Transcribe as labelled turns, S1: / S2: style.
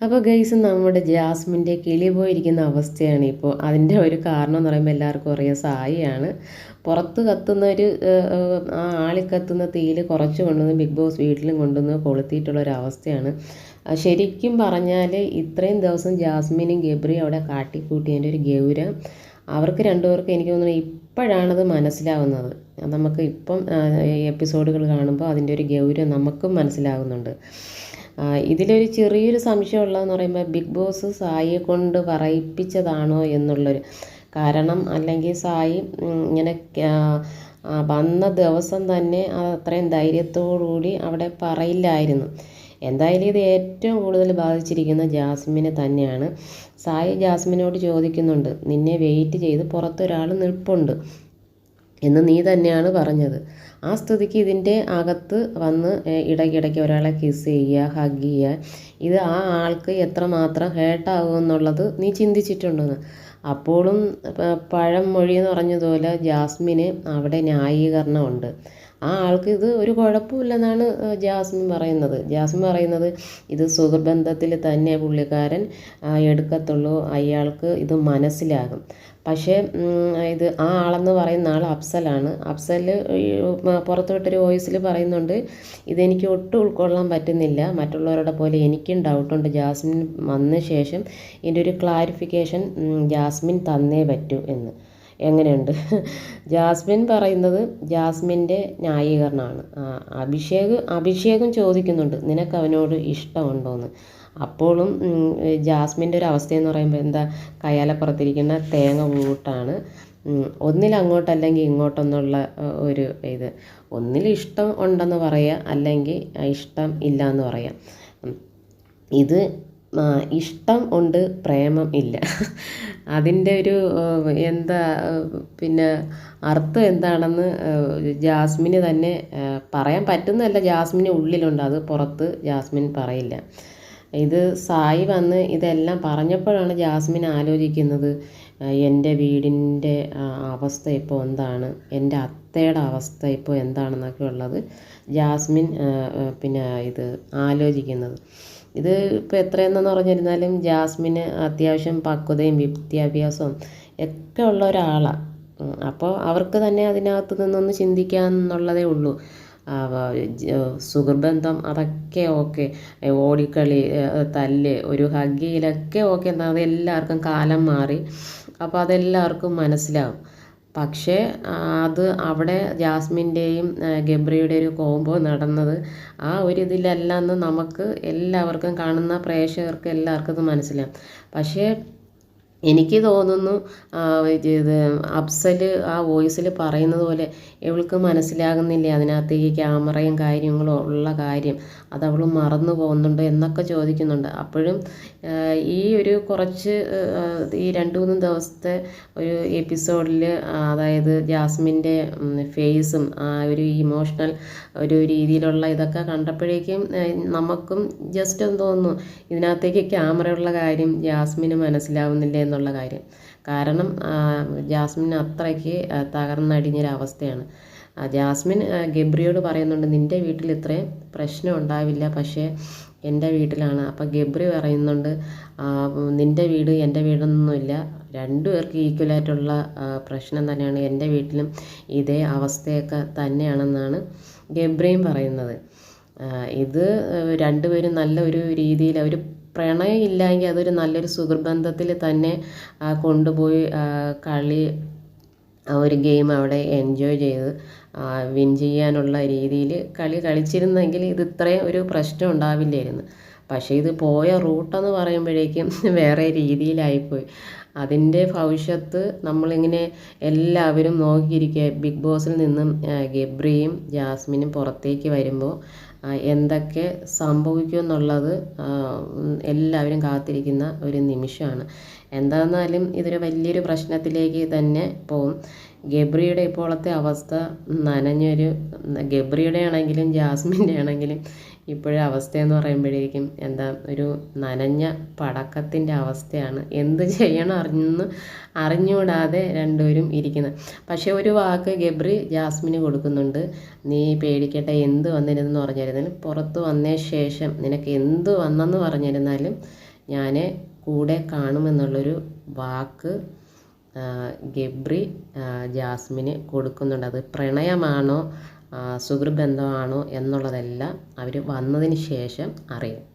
S1: അപ്പോൾ ഗൈസ്, നമ്മുടെ ജാസ്മിൻ്റെ കിളി പോയിരിക്കുന്ന അവസ്ഥയാണ് ഇപ്പോൾ. അതിൻ്റെ ഒരു കാരണം എന്ന് പറയുമ്പോൾ എല്ലാവർക്കും അറിയാം, സായിയാണ്. പുറത്ത് കത്തുന്ന ഒരു ആളിക്കത്തുന്ന തീയിൽ കുറച്ച് കൊണ്ടുവന്ന് ബിഗ് ബോസ് വീട്ടിലും കൊണ്ടുവന്ന് കൊളുത്തിയിട്ടുള്ളൊരവസ്ഥയാണ്. ശരിക്കും പറഞ്ഞാൽ ഇത്രയും ദിവസം ജാസ്മിനും ഗബ്രിയും അവിടെ കാട്ടിക്കൂട്ടിയതിൻ്റെ ഒരു ഗൗരവം അവർക്ക് രണ്ടുപേർക്കും എനിക്ക് തോന്നുന്നു ഇപ്പോഴാണത് മനസ്സിലാവുന്നത്. നമുക്ക് ഇപ്പം എപ്പിസോഡുകൾ കാണുമ്പോൾ അതിൻ്റെ ഒരു ഗൗരവം നമുക്കും മനസ്സിലാകുന്നുണ്ട്. ഇതിലൊരു ചെറിയൊരു സംശയമുള്ളതെന്ന് പറയുമ്പോൾ ബിഗ് ബോസ് സായിയെ കൊണ്ട് പറയിപ്പിച്ചതാണോ എന്നുള്ളൊരു കാരണം. അല്ലെങ്കിൽ സായി ഇങ്ങനെ വന്ന ദിവസം തന്നെ അത്രയും ധൈര്യത്തോടുകൂടി അവിടെ പറയില്ലായിരുന്നു. എന്തായാലും ഇത് ഏറ്റവും കൂടുതൽ ബാധിച്ചിരിക്കുന്ന ജാസ്മിനെ തന്നെയാണ്. സായി ജാസ്മിനോട് ചോദിക്കുന്നുണ്ട്, നിന്നെ വെയിറ്റ് ചെയ്ത് പുറത്തൊരാൾ നിൽപ്പുണ്ട് എന്ന് നീ തന്നെയാണ് പറഞ്ഞത്. ആ സ്ഥിതിക്ക് ഇതിൻ്റെ അകത്ത് വന്ന് ഇടയ്ക്കിടയ്ക്ക് ഒരാളെ കിസ് ചെയ്യുക, ഹഗ് ചെയ്യുക, ഇത് ആ ആൾക്ക് എത്രമാത്രം ഹേർട്ടാകുമെന്നുള്ളത് നീ ചിന്തിച്ചിട്ടുണ്ടെന്ന്. അപ്പോഴും പഴം മൊഴി എന്ന് പറഞ്ഞതുപോലെ ജാസ്മിന് അവിടെ ന്യായീകരണമുണ്ട്. ആ ആൾക്ക് ഇത് ഒരു കുഴപ്പമില്ലെന്നാണ് ജാസ്മിൻ പറയുന്നത്. ഇത് സുഹൃബന്ധത്തിൽ തന്നെ പുള്ളിക്കാരൻ എടുക്കത്തുള്ളൂ, അയാൾക്ക് ഇത് മനസ്സിലാകും. പക്ഷേ ഇത് ആ ആളെന്ന് പറയുന്ന ആൾ അഫ്സലാണ്. അഫ്സൽ പുറത്തുവിട്ടൊരു വോയിസിൽ പറയുന്നുണ്ട്, ഇതെനിക്ക് ഒട്ടും ഉൾക്കൊള്ളാൻ പറ്റുന്നില്ല, മറ്റുള്ളവരുടെ പോലെ എനിക്കും ഡൗട്ടുണ്ട്. ജാസ്മിൻ വന്ന ശേഷം ഇതിൻ്റെ ഒരു ക്ലാരിഫിക്കേഷൻ ജാസ്മിൻ തന്നേ പറ്റൂ എന്ന്. എങ്ങനെയുണ്ട്? ജാസ്മിൻ പറയുന്നത് ജാസ്മിൻ്റെ ന്യായീകരണമാണ്. അഭിഷേകം ചോദിക്കുന്നുണ്ട്, നിനക്ക് അവനോട് ഇഷ്ടമുണ്ടോയെന്ന്. അപ്പോഴും ജാസ്മിൻ്റെ ഒരു അവസ്ഥയെന്ന് പറയുമ്പോൾ എന്താ, കയ്യാലപ്പുറത്തിരിക്കുന്ന തേങ്ങ കൂട്ടാണ്. ഒന്നിൽ അങ്ങോട്ടല്ലെങ്കിൽ ഇങ്ങോട്ടെന്നുള്ള ഒരു ഇത്. ഒന്നിൽ ഇഷ്ടം ഉണ്ടെന്ന് പറയുക, അല്ലെങ്കിൽ ഇഷ്ടം ഇല്ല എന്ന് പറയാം. ഇത് ഇഷ്ടം ഉണ്ട്, പ്രേമം ഇല്ല. അതിൻ്റെ ഒരു എന്താ പിന്നെ അർത്ഥം എന്താണെന്ന് ജാസ്മിന് തന്നെ പറയാൻ പറ്റുന്നതല്ല. ജാസ്മിന് ഉള്ളിലുണ്ട്, അത് പുറത്ത് ജാസ്മിൻ പറയില്ല. ഇത് സായി വന്ന് ഇതെല്ലാം പറഞ്ഞപ്പോഴാണ് ജാസ്മിൻ ആലോചിക്കുന്നത്, എൻ്റെ വീടിൻ്റെ അവസ്ഥ ഇപ്പോൾ എന്താണ്, എൻ്റെ അത്തയുടെ അവസ്ഥ ഇപ്പോൾ എന്താണെന്നൊക്കെ ഉള്ളത് ജാസ്മിൻ ഇത് ആലോചിക്കുന്നത്. ഇത് ഇപ്പോൾ എത്രയെന്ന് പറഞ്ഞിരുന്നാലും ജാസ്മിന് അത്യാവശ്യം പക്വതയും വിദ്യാഭ്യാസവും ഒക്കെ ഉള്ള ഒരാളാണ്. അപ്പോൾ അവർക്ക് തന്നെ അതിനകത്ത് നിന്നൊന്ന് ചിന്തിക്കാമെന്നുള്ളതേ ഉള്ളൂ. സുഹൃബന്ധം അതൊക്കെ ഓക്കെ, ഓടിക്കളി, തല്ല്, ഒരു ഹഗ്ഗിയിലൊക്കെ ഓക്കെ, എന്നാൽ അതെല്ലാവർക്കും കാലം മാറി, അപ്പോൾ അതെല്ലാവർക്കും മനസ്സിലാവും. പക്ഷേ അത് അവിടെ ജാസ്മിൻ്റെയും ഗബ്രിയുടെ ഒരു കോംബോ നടന്നത് ആ ഒരു ഇതിലല്ലെന്ന് നമുക്ക് എല്ലാവർക്കും, കാണുന്ന പ്രേക്ഷകർക്ക് എല്ലാവർക്കും ഇത് മനസ്സിലാവും. പക്ഷേ എനിക്ക് തോന്നുന്നു ഇത് അഫ്സൽ ആ വോയിസിൽ പറയുന്നത് പോലെ ഇവൾക്ക് മനസ്സിലാകുന്നില്ല, അതിനകത്ത് ഈ ക്യാമറയും കാര്യങ്ങളും ഉള്ള കാര്യം അതവൾ മറന്നു പോകുന്നുണ്ട് എന്നൊക്കെ ചോദിക്കുന്നുണ്ട്. അപ്പോഴും ഈ ഒരു കുറച്ച് ഈ 2-3 ദിവസത്തെ ഒരു എപ്പിസോഡിൽ, അതായത് ജാസ്മിൻ്റെ ഫേസും ആ ഒരു ഇമോഷണൽ ഒരു രീതിയിലുള്ള ഇതൊക്കെ കണ്ടപ്പോഴേക്കും നമുക്കും ജസ്റ്റ് ഒന്ന് തോന്നുന്നു, ഇതിനകത്തേക്ക് ക്യാമറയുള്ള കാര്യം ജാസ്മിന് മനസ്സിലാവുന്നില്ല എന്നുള്ള കാര്യം. കാരണം ജാസ്മിൻ അത്രയ്ക്ക് തകർന്നടിഞ്ഞൊരവസ്ഥയാണ്. ജാസ്മിൻ ഗബ്രിയോട് പറയുന്നുണ്ട്, നിൻ്റെ വീട്ടിൽ ഇത്രയും പ്രശ്നം ഉണ്ടാവില്ല, പക്ഷേ എൻ്റെ വീട്ടിലാണ്. അപ്പോൾ ഗബ്രി പറയുന്നുണ്ട്, നിൻ്റെ വീട് എൻ്റെ വീടൊന്നുമില്ല, രണ്ടുപേർക്ക് ഈക്വലായിട്ടുള്ള പ്രശ്നം തന്നെയാണ്, എൻ്റെ വീട്ടിലും ഇതേ അവസ്ഥയൊക്കെ തന്നെയാണെന്നാണ് ഗബ്രിയും പറയുന്നത്. ഇത് രണ്ടുപേരും നല്ല ഒരു രീതിയിൽ, ഒരു പ്രണയം ഇല്ലെങ്കിൽ അതൊരു നല്ലൊരു സുഹൃബന്ധത്തിൽ തന്നെ കൊണ്ടുപോയി കളി, ഒരു ഗെയിം അവിടെ എൻജോയ് ചെയ്ത് വിൻ ചെയ്യാനുള്ള രീതിയിൽ കളി കളിച്ചിരുന്നെങ്കിൽ ഇത് ഇത്രയും ഒരു പ്രശ്നം ഉണ്ടാവില്ലായിരുന്നു. പക്ഷേ ഇത് പോയ റൂട്ടെന്ന് പറയുമ്പോഴേക്കും വേറെ രീതിയിലായിപ്പോയി. അതിൻ്റെ ഭവിഷ്യത്ത് നമ്മളിങ്ങനെ എല്ലാവരും നോക്കിയിരിക്കുക. ബിഗ് ബോസിൽ നിന്നും ഗബ്രിയും ജാസ്മിനും പുറത്തേക്ക് വരുമ്പോൾ എന്തൊക്കെ സംഭവിക്കുമെന്നുള്ളത് എല്ലാവരും കാത്തിരിക്കുന്ന ഒരു നിമിഷമാണ്. എന്താണെന്നാലും ഇതൊരു വലിയൊരു പ്രശ്നത്തിലേക്ക് തന്നെ പോകും. ഗബ്രിയുടെ ഇപ്പോഴത്തെ അവസ്ഥ നനഞ്ഞൊരു, ഗബ്രിയുടെ ആണെങ്കിലും ജാസ്മിൻ്റെ ആണെങ്കിലും ഇപ്പോഴത്തെ അവസ്ഥയെന്ന് പറയുമ്പോഴേക്കും എന്താ, ഒരു നനഞ്ഞ പടക്കത്തിൻ്റെ അവസ്ഥയാണ്. എന്ത് ചെയ്യണം അറിഞ്ഞുകൂടാതെ രണ്ടുപേരും ഇരിക്കുന്നത്. പക്ഷേ ഒരു വാക്ക് ഗബ്രി ജാസ്മിന് കൊടുക്കുന്നുണ്ട്, നീ പേടിക്കട്ടെ, എന്ത് വന്നിരുന്നെന്ന് പറഞ്ഞിരുന്നാലും പുറത്ത് വന്ന ശേഷം നിനക്ക് എന്ത് വന്നെന്ന് പറഞ്ഞിരുന്നാലും ഞാൻ കൂടെ കാണുമെന്നുള്ളൊരു വാക്ക് ഗബ്രി ജാസ്മിന് കൊടുക്കുന്നുണ്ട്. അത് പ്രണയമാണോ സുഹൃബന്ധമാണോ എന്നുള്ളതെല്ലാം അവർ വന്നതിന് ശേഷം അറിയാം.